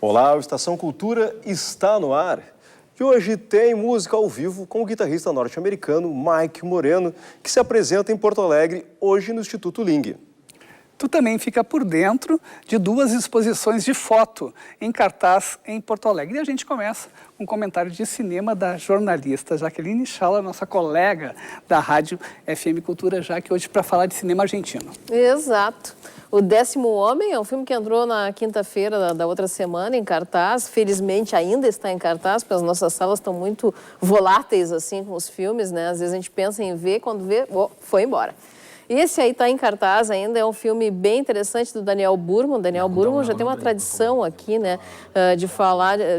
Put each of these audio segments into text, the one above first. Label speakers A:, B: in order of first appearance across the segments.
A: Olá, o Estação Cultura está no ar. E hoje tem música ao vivo com o guitarrista norte-americano Mike Moreno, que se apresenta em Porto Alegre hoje no Instituto Ling.
B: Tu também fica por dentro de duas exposições de foto em cartaz em Porto Alegre. E a gente começa com um comentário de cinema da jornalista Jaqueline Schala, nossa colega da Rádio FM Cultura, já que hoje para falar de cinema argentino.
C: Exato. O 10º Homem é um filme que entrou na quinta-feira da outra semana em cartaz. Felizmente ainda está em cartaz, porque as nossas salas estão muito voláteis assim com os filmes, né? Às vezes a gente pensa em ver, quando vê, foi embora. Esse aí está em cartaz ainda, é um filme bem interessante do Daniel Burman. Daniel Burman já tem uma tradição aqui, né, de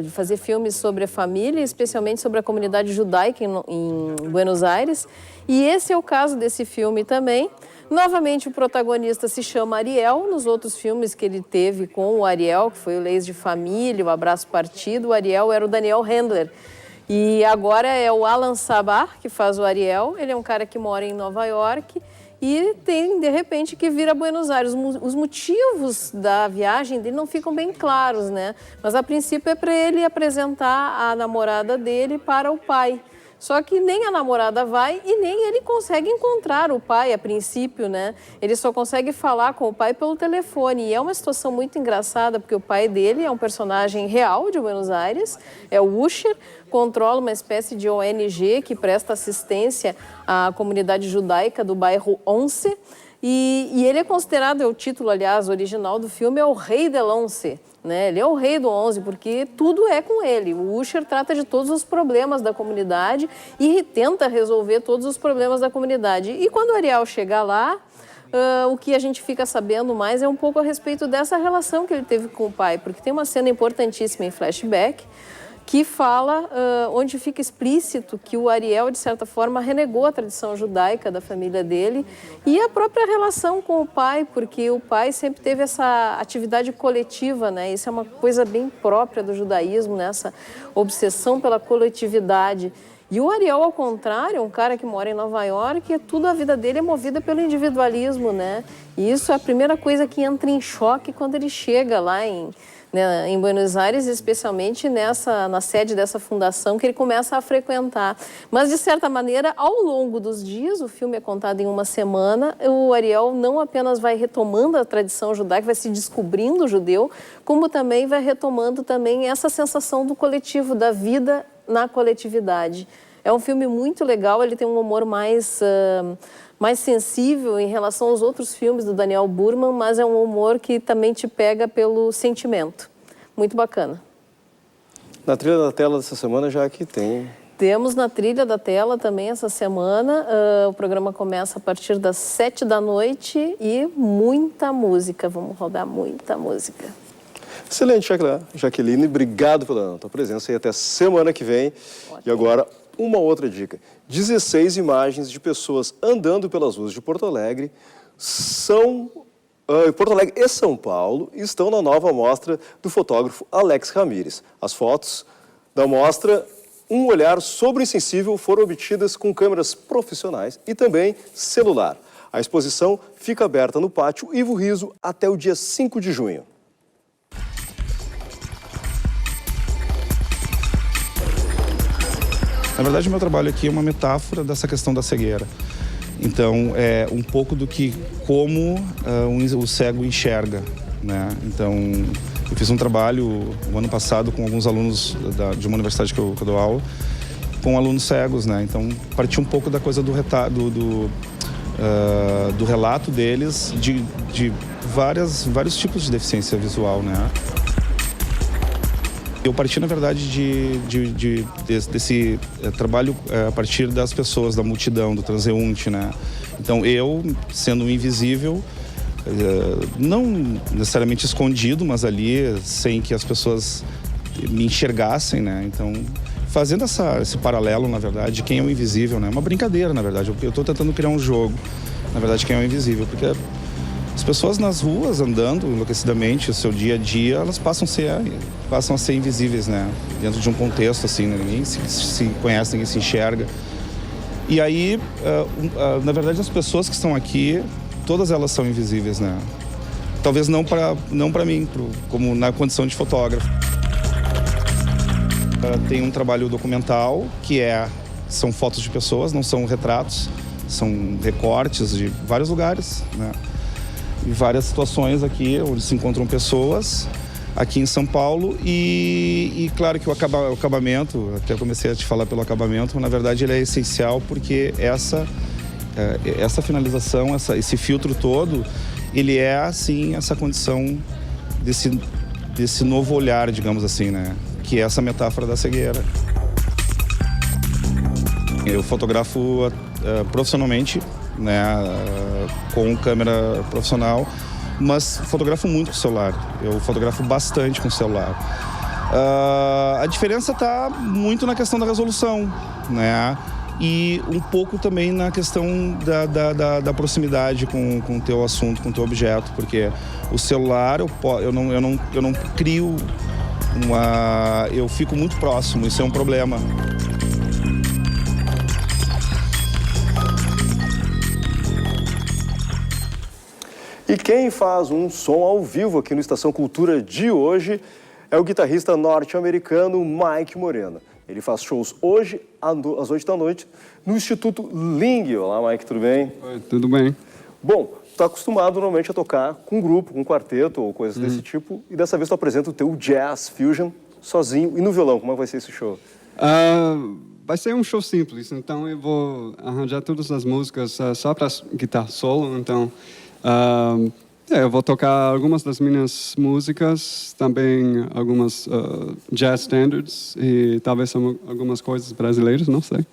C: fazer filmes sobre a família, especialmente sobre a comunidade judaica em Buenos Aires. E esse é o caso desse filme também. Novamente, o protagonista se chama Ariel. Nos outros filmes que ele teve com o Ariel, que foi o Leis de Família, o Abraço Partido, o Ariel era o Daniel Handler. E agora é o Alan Sabar que faz o Ariel. Ele é um cara que mora em Nova York e tem, de repente, que vir a Buenos Aires. Os motivos da viagem dele não ficam bem claros, né? Mas, a princípio, é para ele apresentar a namorada dele para o pai. Só que nem a namorada vai e nem ele consegue encontrar o pai a princípio, né? Ele só consegue falar com o pai pelo telefone. E é uma situação muito engraçada, porque o pai dele é um personagem real de Buenos Aires, é o Usher, controla uma espécie de ONG que presta assistência à comunidade judaica do bairro Once. E ele é considerado, é o título, aliás, original do filme, é o Rei del Once. Né? Ele é o rei do 11, porque tudo é com ele. O Usher trata de todos os problemas da comunidade e tenta resolver todos os problemas da comunidade. E quando o Ariel chega lá, o que a gente fica sabendo mais é um pouco a respeito dessa relação que ele teve com o pai, porque tem uma cena importantíssima em flashback que fala, onde fica explícito que o Ariel, de certa forma, renegou a tradição judaica da família dele e a própria relação com o pai, porque o pai sempre teve essa atividade coletiva, né? Isso é uma coisa bem própria do judaísmo, né? Essa obsessão pela coletividade. E o Ariel, ao contrário, é um cara que mora em Nova York e a vida dele é movida pelo individualismo, né? E isso é a primeira coisa que entra em choque quando ele chega lá em Buenos Aires, especialmente na sede dessa fundação que ele começa a frequentar. Mas, de certa maneira, ao longo dos dias, o filme é contado em uma semana, o Ariel não apenas vai retomando a tradição judaica, vai se descobrindo judeu, como também vai retomando também essa sensação do coletivo, da vida na coletividade. É um filme muito legal, ele tem um humor mais sensível em relação aos outros filmes do Daniel Burman, mas é um humor que também te pega pelo sentimento. Muito bacana.
A: Na trilha da tela dessa semana já aqui tem...
C: Temos na trilha da tela também essa semana. O programa começa a partir das 7 da noite e muita música. Vamos rodar muita música.
A: Excelente, Jaqueline. Obrigado pela tua presença e até semana que vem. Ótimo. E agora, uma outra dica. 16 imagens de pessoas andando pelas ruas de Porto Alegre Porto Alegre e São Paulo estão na nova mostra do fotógrafo Alex Ramírez. As fotos da mostra Um Olhar Sobre o Insensível foram obtidas com câmeras profissionais e também celular. A exposição fica aberta no Pátio Ivo Riso até o dia 5 de junho.
D: Na verdade, o meu trabalho aqui é uma metáfora dessa questão da cegueira. Então, é um pouco do que como o cego enxerga, né? Então, eu fiz um trabalho o ano passado com alguns alunos de uma universidade que eu dou aula, com alunos cegos, né? Então, parti um pouco da coisa do relato deles de vários tipos de deficiência visual, né? Eu parti, na verdade, desse trabalho a partir das pessoas, da multidão, do transeunte, né? Então, eu, sendo um invisível, não necessariamente escondido, mas ali, sem que as pessoas me enxergassem, né? Então, fazendo esse paralelo, na verdade, de quem é o invisível, né? Uma brincadeira, na verdade. Eu estou tentando criar um jogo, na verdade, quem é o invisível, porque as pessoas nas ruas, andando enlouquecidamente, o seu dia a dia, elas passam a ser invisíveis, né? Dentro de um contexto, assim, né? Ninguém se conhece, ninguém se enxerga. E aí, na verdade, as pessoas que estão aqui, todas elas são invisíveis, né? Talvez não para mim, como na condição de fotógrafo. Tem um trabalho documental, são fotos de pessoas, não são retratos, são recortes de vários lugares, né? E várias situações aqui onde se encontram pessoas, aqui em São Paulo. E claro que o acabamento, até comecei a te falar pelo acabamento, na verdade ele é essencial porque essa finalização, esse filtro todo, ele é, assim, essa condição desse novo olhar, digamos assim, né? Que é essa metáfora da cegueira. Eu fotografo profissionalmente, né? Com câmera profissional, mas fotografo muito com o celular. Eu fotografo bastante com o celular. A diferença está muito na questão da resolução, né? E um pouco também na questão da proximidade com o teu assunto, com o teu objeto, porque o celular eu não crio eu fico muito próximo, isso é um problema.
A: E quem faz um som ao vivo aqui no Estação Cultura de hoje é o guitarrista norte-americano Mike Morena. Ele faz shows hoje, às 8 da noite, no Instituto Ling. Olá, Mike, tudo bem?
E: Oi, tudo bem.
A: Bom, tu está acostumado normalmente a tocar com grupo, com quarteto ou coisas desse tipo, e dessa vez tu apresenta o teu Jazz Fusion sozinho e no violão. Como é que vai ser esse show?
E: Vai ser um show simples, então eu vou arranjar todas as músicas só para guitarra solo, então eu vou tocar algumas das minhas músicas, também algumas jazz standards e talvez algumas coisas brasileiras, não sei.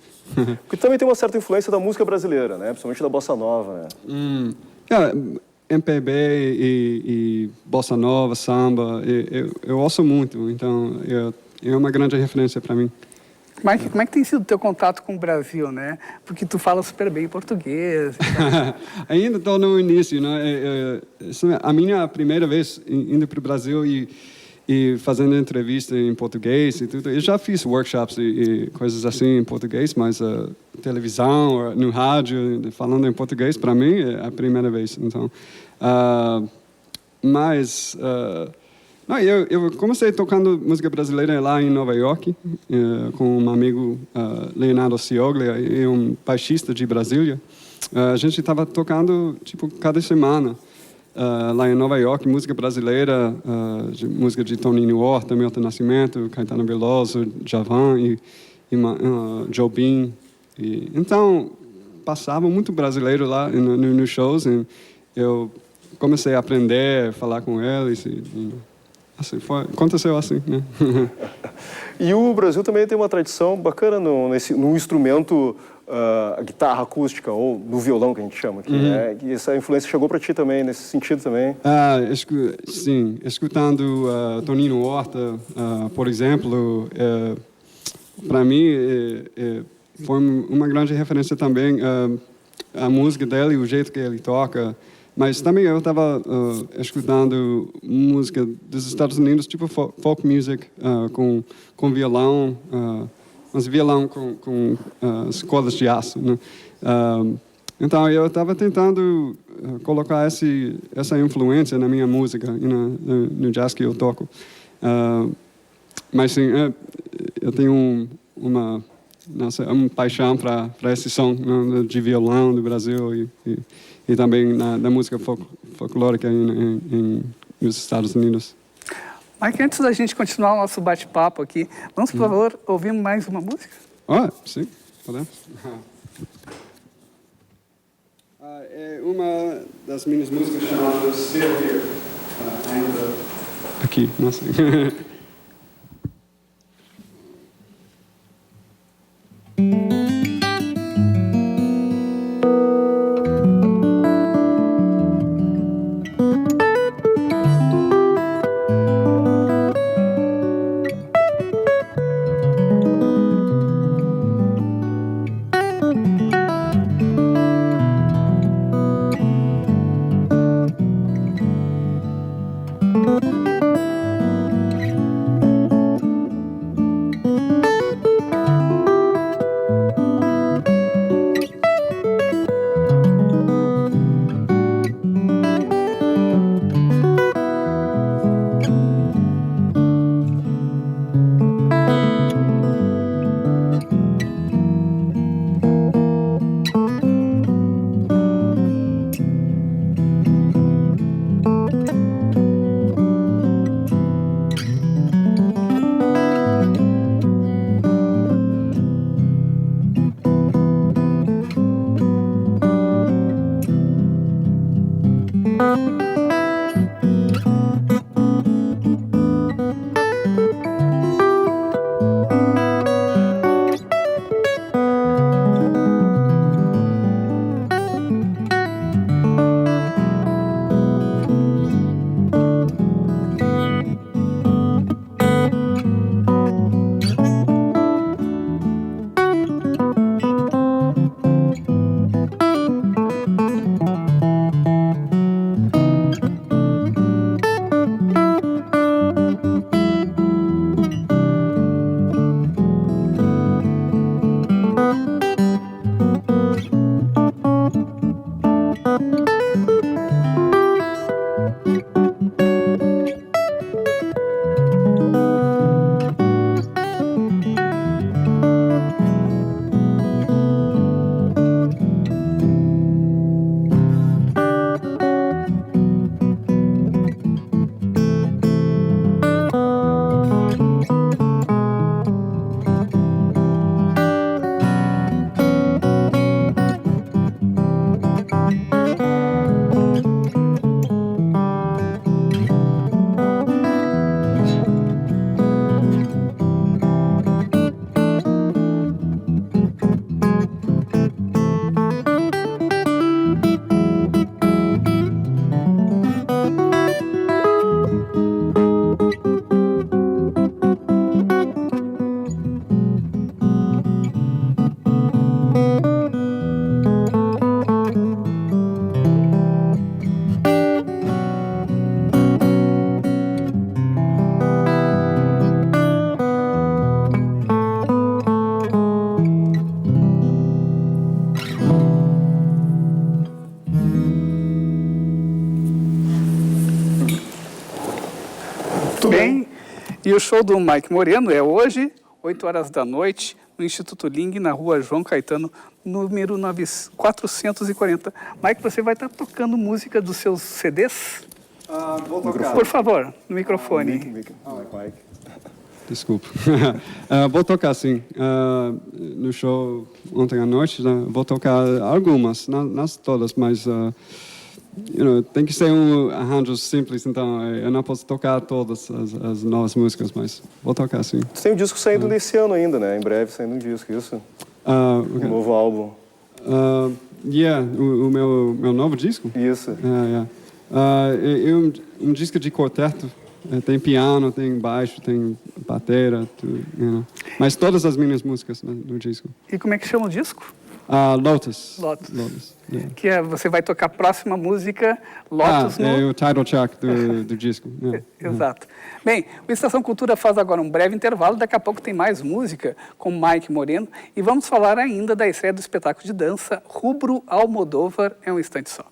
A: Porque também tem uma certa influência da música brasileira, né? Principalmente da bossa nova, né?
E: MPB e bossa nova, samba, eu ouço muito, então é uma grande referência para mim.
B: Mike, como é que tem sido o teu contato com o Brasil, né? Porque tu fala super bem português.
E: Ainda estou no início, né? A minha primeira vez indo para o Brasil e fazendo entrevista em português e tudo. Eu já fiz workshops e coisas assim em português, mas televisão, no rádio, falando em português, para mim é a primeira vez. Então, não, eu comecei tocando música brasileira lá em Nova York, com um amigo, Leonardo Cioglia, e um baixista de Brasília. A gente estava tocando, tipo, cada semana, lá em Nova York, música brasileira, música de Toninho Horta, Milton Nascimento, Caetano Veloso, Djavan e Jobim. Então, passava muito brasileiro lá nos shows, e eu comecei a aprender, falar com eles. Assim, aconteceu assim, né?
A: E o Brasil também tem uma tradição bacana no instrumento, a guitarra acústica, ou no violão, que a gente chama aqui, né? E essa influência chegou para ti também, nesse sentido também?
E: Sim, escutando Toninho Horta, por exemplo, para mim foi uma grande referência também, a música dele, o jeito que ele toca. Mas também eu estava escutando música dos Estados Unidos, tipo folk music, com violão, mas violão com as cordas de aço, né? Então eu estava tentando colocar essa influência na minha música e no jazz que eu toco. Mas sim, eu tenho uma paixão para esse som, né, de violão do Brasil e também na música folclórica nos Estados Unidos.
B: Mike, antes da gente continuar o nosso bate-papo aqui, vamos, por favor, ouvir mais uma música?
E: Sim, podemos. É uma das minhas músicas chamadas Still Here. Ainda aqui, não sei.
B: E o show do Mike Moreno é hoje, 8 horas da noite, no Instituto Ling, na rua João Caetano, número 440. Mike, você vai estar tocando música dos seus CDs?
E: Vou tocar.
B: Por favor, no microfone.
A: Mike.
E: Desculpa. Vou tocar, sim. No show ontem à noite, né, vou tocar algumas, não todas, mas tem que ser arranjo simples, então eu não posso tocar todas as novas músicas, mas vou tocar, sim.
A: Você tem um disco saindo desse ano ainda, né? Em breve saindo um disco, isso? Um novo álbum.
E: O meu novo disco?
A: Isso.
E: Um disco de quarteto. Tem piano, tem baixo, tem bateria, tudo, mas todas as minhas músicas, né, no disco.
B: E como é que chama o disco?
E: Lotus.
B: Lotus.
E: Yeah.
B: Que você vai tocar a próxima música, Lotus, no...
E: É o title track do disco.
B: Exato. Bem, o Estação Cultura faz agora um breve intervalo, daqui a pouco tem mais música com Mike Moreno e vamos falar ainda da estreia do espetáculo de dança Rubro Almodóvar em um instante só.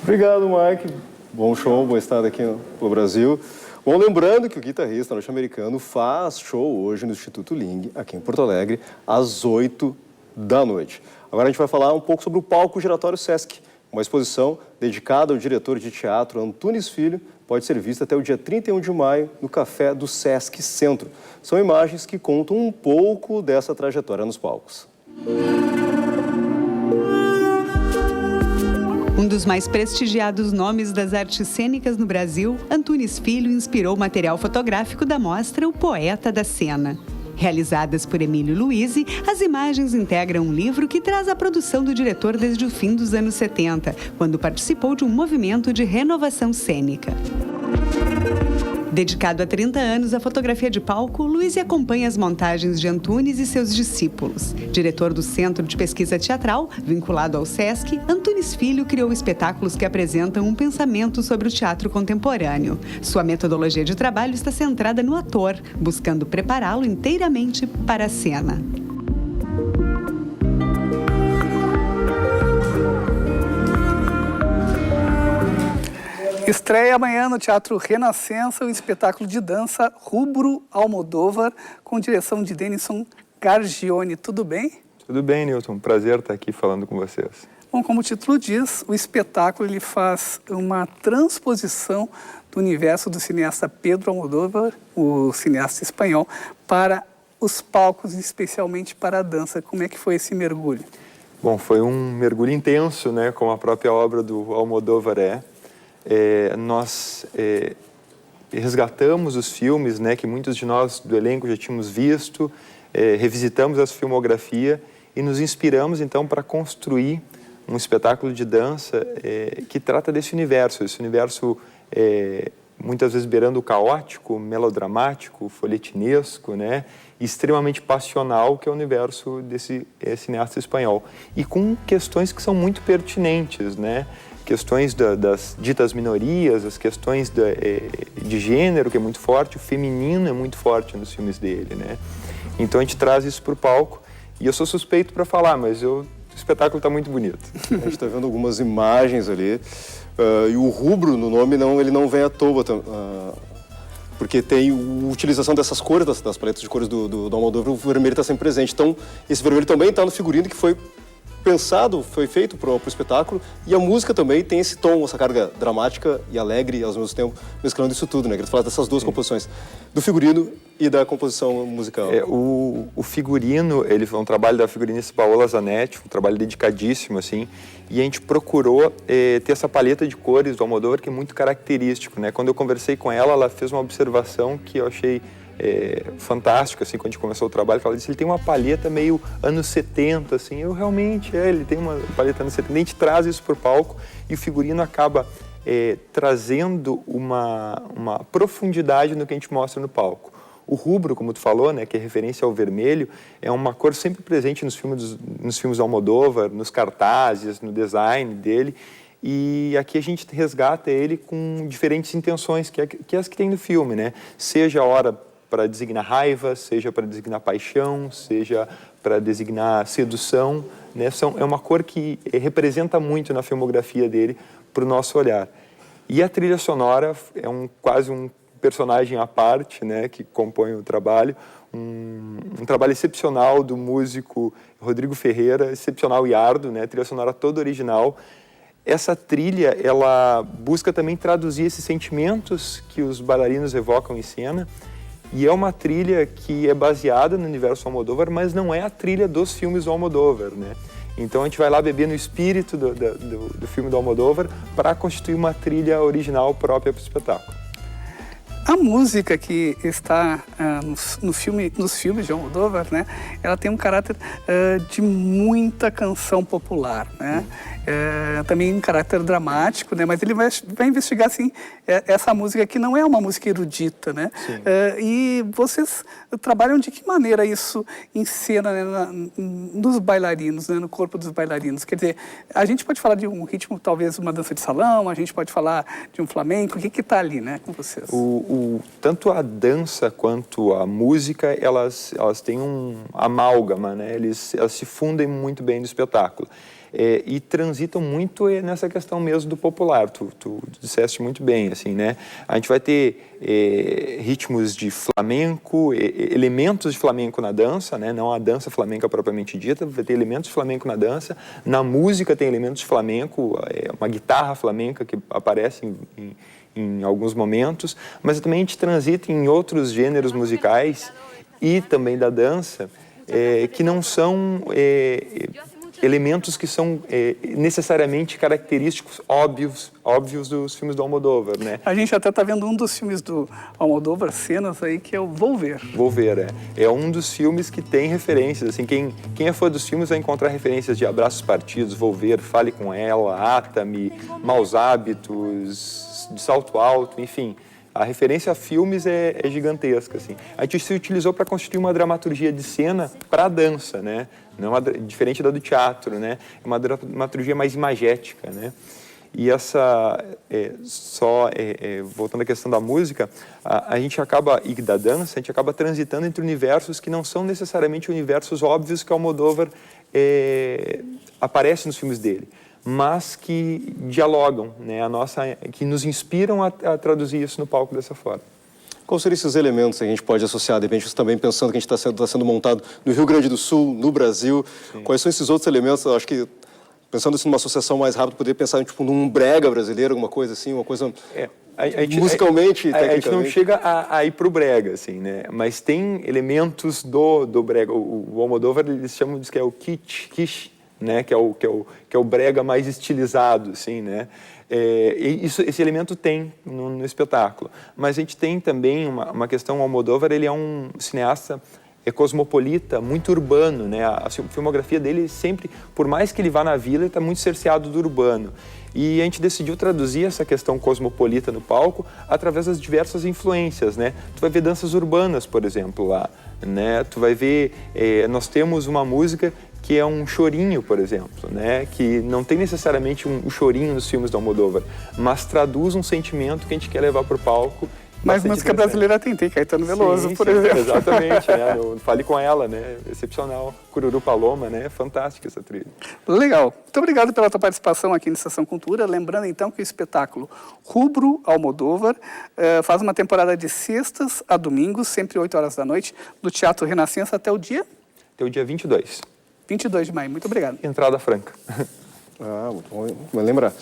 A: Obrigado, Mike. Bom show, boa estada aqui no Brasil. Bom, lembrando que o guitarrista norte-americano faz show hoje no Instituto Ling, aqui em Porto Alegre, às 8 da noite. Agora a gente vai falar um pouco sobre o palco giratório Sesc, Uma exposição dedicada ao diretor de teatro Antunes Filho pode ser vista até o dia 31 de maio no Café do Sesc Centro. São imagens que contam um pouco dessa trajetória nos palcos.
F: Um dos mais prestigiados nomes das artes cênicas no Brasil, Antunes Filho inspirou o material fotográfico da mostra O Poeta da Cena. Realizadas por Emílio Luisi, as imagens integram um livro que traz a produção do diretor desde o fim dos anos 70, quando participou de um movimento de renovação cênica. Dedicado há 30 anos à fotografia de palco, Luisi acompanha as montagens de Antunes e seus discípulos. Diretor do Centro de Pesquisa Teatral, vinculado ao SESC, Antunes Filho criou espetáculos que apresentam um pensamento sobre o teatro contemporâneo. Sua metodologia de trabalho está centrada no ator, buscando prepará-lo inteiramente para a cena.
B: Estreia amanhã no Teatro Renascença o espetáculo de dança Rubro Almodóvar, com direção de Denison Gargione. Tudo bem?
G: Tudo bem, Newton. Prazer estar aqui falando com vocês.
B: Bom, como o título diz, o espetáculo ele faz uma transposição do universo do cineasta Pedro Almodóvar, o cineasta espanhol, para os palcos, especialmente para a dança. Como é que foi esse mergulho?
G: Bom, foi um mergulho intenso, né, como a própria obra do Almodóvar é. Nós resgatamos os filmes, né, que muitos de nós do elenco já tínhamos visto, revisitamos essa filmografia e nos inspiramos então para construir um espetáculo de dança que trata desse universo muitas vezes beirando o caótico, melodramático, folhetinesco, né, extremamente passional, que é o universo desse cineasta espanhol, e com questões que são muito pertinentes, né? Questões das ditas minorias, as questões de gênero, que é muito forte, o feminino é muito forte nos filmes dele, né? Então a gente traz isso para o palco, e eu sou suspeito para falar, mas o espetáculo está muito bonito.
A: A gente está vendo algumas imagens ali, e o rubro no nome ele não vem à toa, porque tem a utilização dessas cores, das paletas de cores do Almodóvar, o vermelho está sempre presente. Então esse vermelho também está no figurino que foi pensado, foi feito para o espetáculo, e a música também tem esse tom, essa carga dramática e alegre ao mesmo tempo, mesclando isso tudo, né? Queria falar dessas duas composições, do figurino e da composição musical.
G: O figurino, ele foi um trabalho da figurinista Paola Zanetti, um trabalho dedicadíssimo, assim, e a gente procurou ter essa paleta de cores do Almodóvar, que é muito característico, né? Quando eu conversei com ela, ela fez uma observação que eu achei fantástico, assim, quando a gente começou o trabalho, ela disse, ele tem uma paleta meio anos 70, assim, eu realmente, ele tem uma paleta anos 70, a gente traz isso para o palco e o figurino acaba trazendo uma profundidade no que a gente mostra no palco. O rubro, como tu falou, né, que é referência ao vermelho, é uma cor sempre presente nos filmes do Almodóvar, nos cartazes, no design dele, e aqui a gente resgata ele com diferentes intenções, que é as que tem no filme, né? Seja a hora para designar raiva, seja para designar paixão, seja para designar sedução, né? É uma cor que representa muito na filmografia dele para o nosso olhar. E a trilha sonora é quase um personagem à parte, né, que compõe o trabalho, um trabalho excepcional do músico Rodrigo Ferreira, excepcional e árduo, né, trilha sonora toda original. Essa trilha, ela busca também traduzir esses sentimentos que os bailarinos evocam em cena, e é uma trilha que é baseada no universo Almodóvar, mas não é a trilha dos filmes do Almodóvar, né? Então a gente vai lá beber no espírito do filme do Almodóvar para constituir uma trilha original própria para o espetáculo.
B: A música que está nos filmes de Almodóvar, né, ela tem um caráter de muita canção popular, né? Também um caráter dramático, né? Mas ele vai investigar assim, essa música que não é uma música erudita, né? E vocês trabalham de que maneira isso em cena, né, nos bailarinos, né, no corpo dos bailarinos? Quer dizer, a gente pode falar de um ritmo, talvez uma dança de salão, a gente pode falar de um flamenco, o que está ali, né, com vocês?
G: Tanto a dança quanto a música, elas têm um amálgama, né? Elas se fundem muito bem no espetáculo. e transitam muito nessa questão mesmo do popular. Tu disseste muito bem, assim, né? A gente vai ter ritmos de flamenco, elementos de flamenco na dança, né? Não a dança flamenca propriamente dita, vai ter elementos de flamenco na dança. Na música tem elementos de flamenco, uma guitarra flamenca que aparece em alguns momentos, mas também a gente transita em outros gêneros musicais e também da dança, que não são elementos que são necessariamente característicos, óbvios dos filmes do Almodóvar, né?
B: A gente até está vendo um dos filmes do Almodóvar, cenas aí, que é o Volver.
G: Volver, é um dos filmes que tem referências, assim, quem é fã dos filmes vai encontrar referências de Abraços Partidos, Volver, Fale com Ela, Átame, Maus Hábitos, de Salto Alto, enfim. A referência a filmes é gigantesca, assim. A gente se utilizou para constituir uma dramaturgia de cena para a dança, né? Não diferente da do teatro, né? É uma dramaturgia mais imagética, né? E essa, voltando à questão da música, a gente acaba, e da dança, a gente acaba transitando entre universos que não são necessariamente universos óbvios que o Almodóvar aparece nos filmes dele, mas que dialogam, né? Que nos inspiram a traduzir isso no palco dessa forma.
A: Quais seriam esses elementos que a gente pode associar, de repente, também pensando que a gente está sendo montado no Rio Grande do Sul, no Brasil? Sim. Quais são esses outros elementos? Eu acho que, pensando assim, numa associação mais rápida, poder pensar tipo, num brega brasileiro, alguma coisa assim, uma coisa musicalmente, tecnicamente.
G: A gente não chega a ir para o brega, assim, né? Mas tem elementos do brega. O Almodóvar, eles chamam de que é o kitsch, né? Que é o brega mais estilizado, assim, né? Esse elemento tem no espetáculo. Mas a gente tem também uma questão, o Almodóvar, ele é um cineasta cosmopolita, muito urbano, né? A filmografia dele sempre, por mais que ele vá na vila, ele está muito cerceado do urbano. E a gente decidiu traduzir essa questão cosmopolita no palco através das diversas influências, né? Tu vai ver danças urbanas, por exemplo, lá, né? Tu vai ver, nós temos uma música que é um chorinho, por exemplo, né? Que não tem necessariamente um chorinho nos filmes do Almodóvar, mas traduz um sentimento que a gente quer levar para o palco.
B: Mas música brasileira tem Caetano Veloso, por exemplo.
G: Exatamente, né? Fale com Ela, né? Excepcional. Cururu Paloma, né? Fantástica essa trilha.
B: Legal. Muito obrigado pela tua participação aqui no Estação Cultura. Lembrando, então, que o espetáculo Rubro Almodóvar faz uma temporada de sextas a domingos, sempre 8 horas da noite, do Teatro Renascença até o dia?
G: Até o dia 22.
B: 22 de maio. Muito obrigado.
G: Entrada franca.
A: Muito bom, vai lembrar.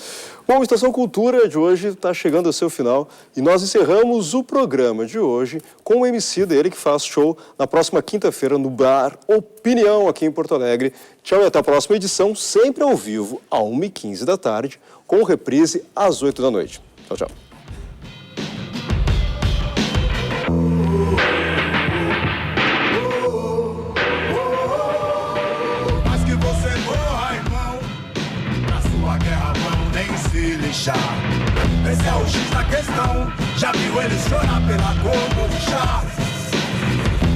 A: Bom, a Estação Cultura de hoje está chegando ao seu final e nós encerramos o programa de hoje com o MC dele que faz show na próxima quinta-feira no Bar Opinião aqui em Porto Alegre. Tchau e até a próxima edição, sempre ao vivo, às 1h15 da tarde, com reprise às 8 da noite. Tchau, tchau.
H: Esse é o X da questão. Já viu eles chorar pela cor do chá?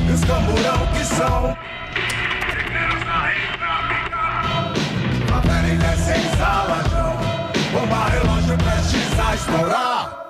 H: E os camburão que são primeiros na rede. Favela em 16 alajão. Bomba relógio prestes a estourar.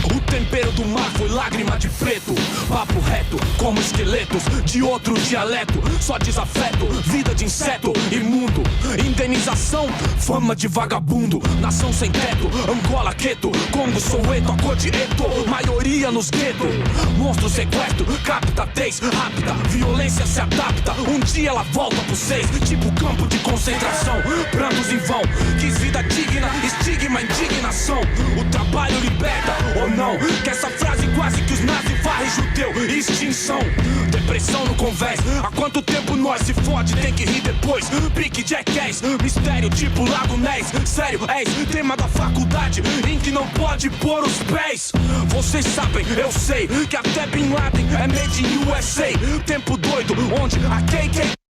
I: O tempero do mar foi lágrima de preto. Papo reto, como esqueletos de outro dialeto. Só desafeto, vida de inseto imundo. Indenização, fama de vagabundo. Nação sem teto, Angola, Queto, Congo, Soweto, a cor de Eto. Maioria nos guetos. Monstro sequestro, capta tez rápida. Violência se adapta, um dia ela volta pro 6. Tipo campo de concentração, prantos em vão. Quis vida digna, estigma, indignação. O trabalho liberta ou não? Que essa frase quase que os nazis varrem judeu. Extinção, depressão no convés. Há quanto tempo nós se fode, tem que rir depois. Pique Jackass, mistério tipo Lago Ness. Sério, tema da faculdade em que não pode pôr os pés. Vocês sabem, eu sei, que até Bin Laden é made in USA. Tempo doido, onde a KK